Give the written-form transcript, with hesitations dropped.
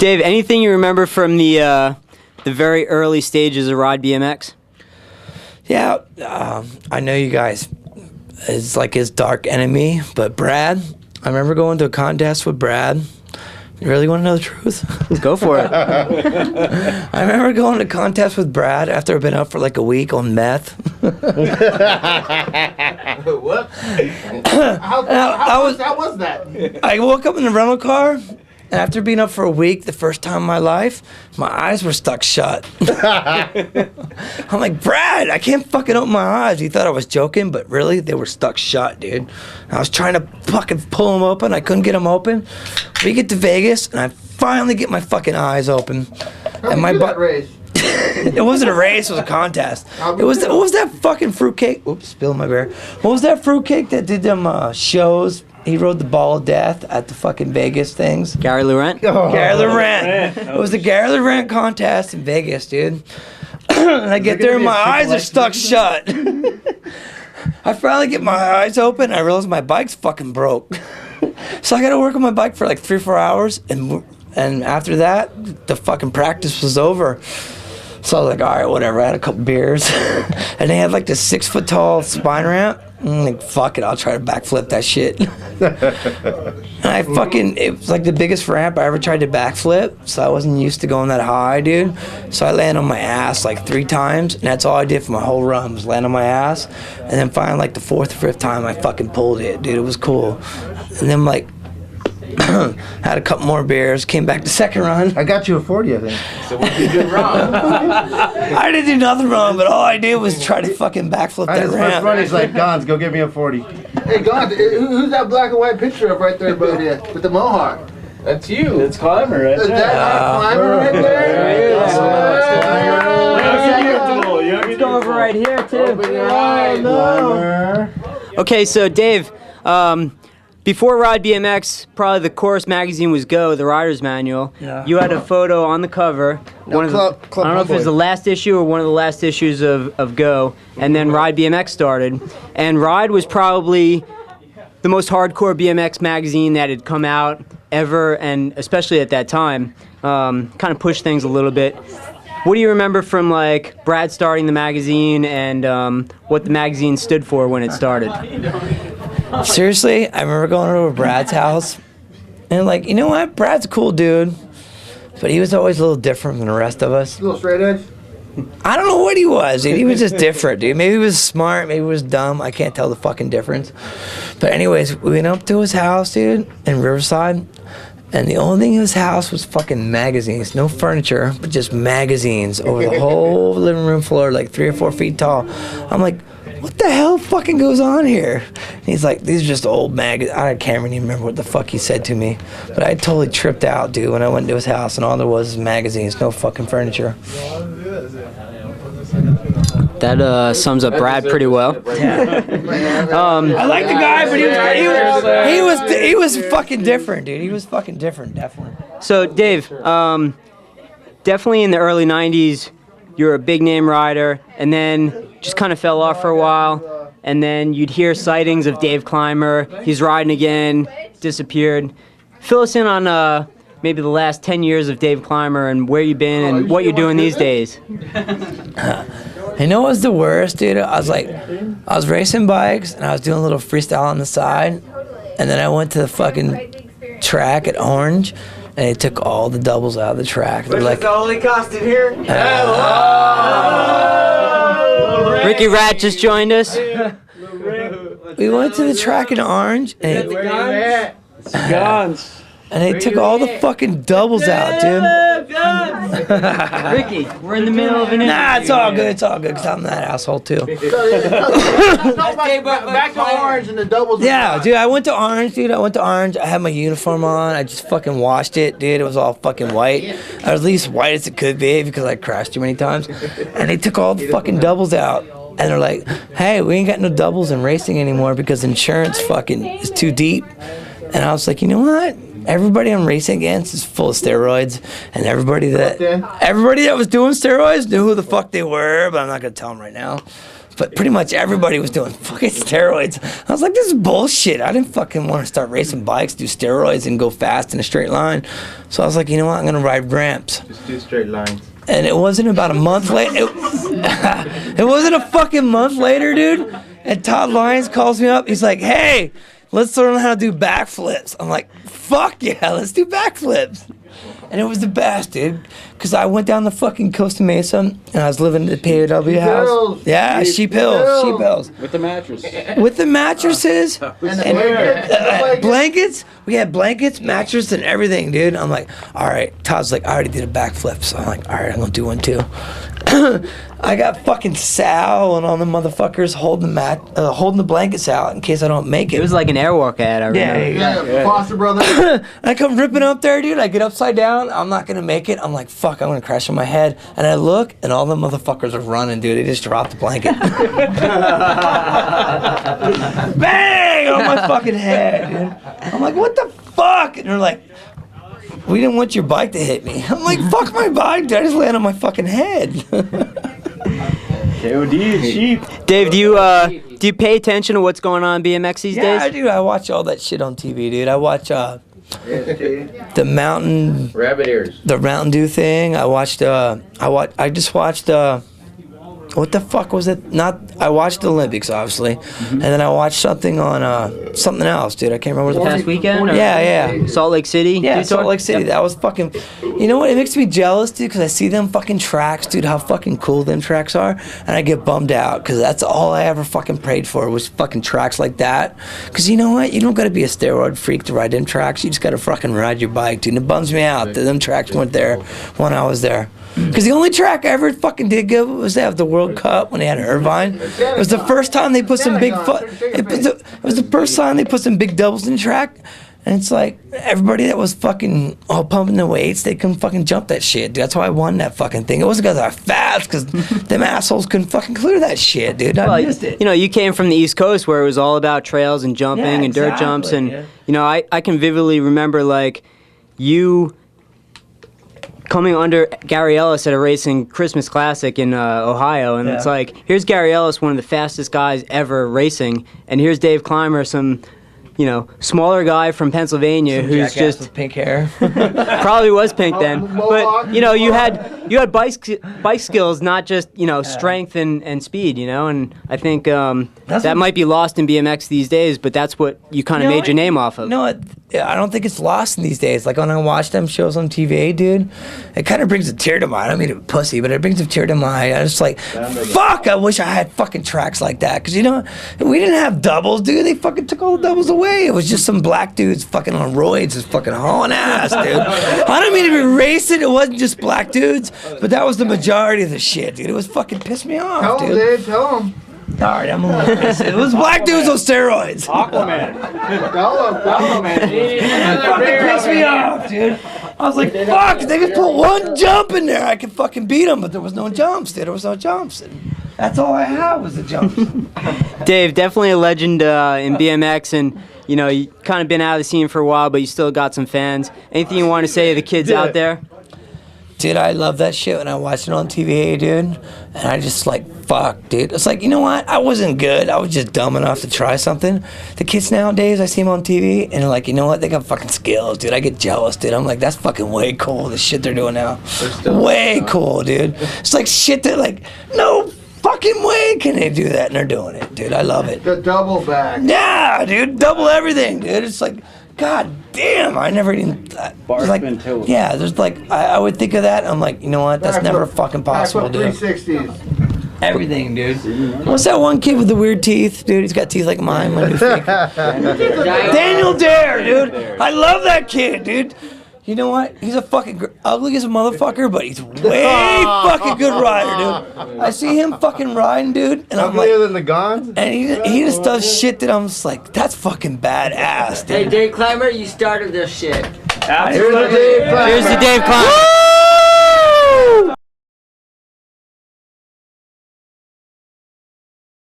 Dave, anything you remember from the very early stages of Ride BMX? Yeah, I know you guys is like his dark enemy, but Brad, I remember going to a contest with Brad. You really want to know the truth? Go for it. I remember going to a contest with Brad after I'd been up for like a week on meth. What? How was that? I woke up in the rental car, and after being up for a week, the first time in my life, my eyes were stuck shut. I'm like, Brad, I can't fucking open my eyes. He thought I was joking, but really, they were stuck shut, dude. I was trying to fucking pull them open. I couldn't get them open. We get to Vegas, and I finally get my fucking eyes open. And my butt race. It wasn't a race, it was a contest. What was that fucking fruitcake? Oops, spilled my beer. What was that fruitcake that did them shows? He rode the ball of death at the fucking Vegas things. Gary Laurent? Oh, Gary Laurent. It was the Gary Laurent contest in Vegas, dude. And I get there and my eyes are stuck shut. I finally get my eyes open and I realize my bike's fucking broke. So I gotta work on my bike for like 3 or 4 hours, and after that, the fucking practice was over. So I was like, all right, whatever. I had a couple beers, and they had like this 6 foot tall spine ramp. I'm like, fuck it, I'll try to backflip that shit. And it was like the biggest ramp I ever tried to backflip, so I wasn't used to going that high, dude. So I landed on my ass like 3 times, and that's all I did for my whole run was land on my ass. And then finally, like the 4th or 5th time, I fucking pulled it, dude. It was cool. And then like, had a couple more beers, came back to second run. I got you a 40, I think. So what did you do wrong? I didn't do nothing wrong, but all I did was try to fucking backflip that His ramp. first run, he's like, Gons, go get me a 40. Hey, Gons, who's that black and white picture of right there, buddy, with the mohawk? That's you. That's Climber right Is there. that Climber right there? Let's go over right here, too. Open your eyes, Climber. Okay, so Dave, before Ride BMX, probably the Chorus magazine was Go, the rider's manual. Yeah. You had a photo on the cover. I don't know if it was the last issue or one of the last issues of Go. And then Ride BMX started. And Ride was probably the most hardcore BMX magazine that had come out ever, and especially at that time. Kind of pushed things a little bit. What do you remember from like Brad starting the magazine and what the magazine stood for when it started? Seriously, I remember going over to Brad's house, and like, you know what? Brad's a cool dude, but he was always a little different than the rest of us. A little straight edge? I don't know what he was, dude. He was just different, dude. Maybe he was smart, maybe he was dumb. I can't tell the fucking difference. But anyways, we went up to his house, dude, in Riverside, and the only thing in his house was fucking magazines. No furniture, but just magazines over the whole living room floor, like 3 or 4 feet tall. I'm like, what the hell fucking goes on here? And he's like, these are just old magazines. I can't even remember what the fuck he said to me. But I totally tripped out, dude, when I went to his house and all there was magazines, no fucking furniture. That sums up Brad pretty well. I like the guy, but he was fucking different, dude. He was fucking different, definitely. So Dave, definitely in the early 90s, you were a big name rider, and then just kind of fell off for a while, and then you'd hear sightings of Dave Clymer. He's riding again, disappeared. Fill us in on maybe the last 10 years of Dave Clymer and where you've been and what you're doing these days. You know what was the worst, dude? I was racing bikes, and I was doing a little freestyle on the side, and then I went to the fucking track at Orange, and they took all the doubles out of the track. They're like, the only costume here? Ricky Rat just joined us. we went to the track in Orange, and they took all the fucking doubles out, dude. Ricky, we're in the middle of an interview. Nah, it's all good, because I'm that asshole, too. Back to Orange and the doubles. Yeah, dude, I went to Orange, dude. I had my uniform on. I just fucking washed it, dude. It was all fucking white. I was at least white as it could be because I crashed too many times. And they took all the fucking doubles out. And they're like, hey, we ain't got no doubles in racing anymore because insurance fucking is too deep. And I was like, you know what? Everybody I'm racing against is full of steroids, and everybody that was doing steroids knew who the fuck they were, but I'm not gonna tell them right now. But pretty much everybody was doing fucking steroids. I was like, this is bullshit. I didn't fucking want to start racing bikes, do steroids, and go fast in a straight line. So I was like, you know what? I'm going to ride ramps. Just do straight lines. And it wasn't about a month later. It wasn't a fucking month later, dude. And Todd Lyons calls me up. He's like, hey, let's learn how to do backflips. I'm like, fuck yeah, let's do backflips. And it was the best, dude. Because I went down the fucking Costa Mesa and I was living at the POW house. Hills. Yeah, Sheep Hills. With the mattress. With the mattresses And the blankets. We had blankets, mattress, and everything, dude. I'm like, all right. Todd's like, I already did a backflip. So I'm like, all right, I'm going to do one too. I got fucking Sal and all the motherfuckers holding the blankets out in case I don't make it. It was like an Airwalk ad, I remember. Yeah, Foster Brothers. I come ripping up there, dude. I get upside down. I'm not going to make it. I'm like, fuck, I'm going to crash on my head. And I look, and all the motherfuckers are running, dude. They just dropped the blanket. Bang! On my fucking head, dude. I'm like, what the fuck? And they're like, we didn't want your bike to hit me. I'm like, fuck my bike, dude. I just landed on my fucking head. KOD is cheap. Dave, do you pay attention to what's going on in BMX these Yeah, days? dude. I watch all that shit on TV, dude. I watch the Mountain Rabbit ears. the Mountain Dew thing. I just watched what the fuck was it? I watched the Olympics, obviously, and then I watched something on something else, dude. I can't remember what the Past weekend? Or Yeah. Salt Lake City? Yeah, Utah? Salt Lake City. Yep. That was fucking. You know what? It makes me jealous, dude, because I see them fucking tracks, dude. How fucking cool them tracks are, and I get bummed out because that's all I ever fucking prayed for was fucking tracks like that. Because you know what? You don't got to be a steroid freak to ride them tracks. You just got to fucking ride your bike, dude. And it bums me out that them tracks weren't there when I was there. Because the only track I ever fucking did good was they have the World Cup when they had Irvine. It was the first time they put some big it was the first time they put some big doubles in the track. And it's like everybody that was fucking all pumping the weights, they couldn't fucking jump that shit, dude. That's why I won that fucking thing. It wasn't because I was fast, because them assholes couldn't fucking clear that shit, dude. I missed it. You know, you came from the East Coast where it was all about trails and jumping and dirt jumps. And, you know, I can vividly remember, like, you coming under Gary Ellis at a racing Christmas Classic in Ohio, and it's like, here's Gary Ellis, one of the fastest guys ever racing, and here's Dave Clymer, some, you know, smaller guy from Pennsylvania who's just with pink hair. probably was pink then, but you know, you had bike skills, not just, you know, strength and speed, you know, and I think that might be lost in BMX these days, but that's what you kind of made your name off of. No, I don't think it's lost in these days. Like when I watch them shows on TV, dude, it kind of brings a tear to my eye. I don't mean to be pussy, but it brings a tear to my eye. I'm just like, fuck, I wish I had fucking tracks like that. Because, you know, we didn't have doubles, dude. They fucking took all the doubles away. It was just some black dudes fucking on roids just fucking hauling ass, dude. I don't mean to be racist. It wasn't just black dudes, but that was the majority of the shit, dude. It was fucking pissed me off, Tell dude. him, Dave, tell him. All right, I'm a little pissed. It was black dudes on steroids. Aquaman. Tell him. It fucking pissed me off, dude. I was like, fuck, they could put one jump in there. I could fucking beat them, but there was no jumps, dude. There was no jumps. And that's all I had was the jumps. Dave, definitely a legend in BMX, and you know, you kind of been out of the scene for a while, but you still got some fans. Anything you want to say to the kids out there? Dude, I love that shit when I watch it on TV, dude. And I just like, fuck, dude. It's like, you know what? I wasn't good. I was just dumb enough to try something. The kids nowadays, I see them on TV, and they're like, you know what? They got fucking skills, dude. I get jealous, dude. I'm like, that's fucking way cool, the shit they're doing now. Way cool, dude. It's like shit that, like, no fucking way can they do that, and they're doing it, dude. I love it. The double back. Yeah, dude. Double everything, dude. It's like, God damn, I never even. Bar like, spin tilt. yeah, there's like, I would think of that. I'm like, you know what? That's never fucking possible, dude. 360s. Everything, dude. What's that one kid with the weird teeth, dude? He's got teeth like mine. My new fake. Daniel Dare, dude. I love that kid, dude. You know what? He's a fucking ugly as a motherfucker, but he's way fucking good rider, dude. I see him fucking riding, dude, and I'm like, Uglier than the Gons? and he just does shit that I'm just like, that's fucking badass, dude. Hey, Dave Clymer, you started this shit. Here's the Dave Clymer. Here's the Dave Clymer.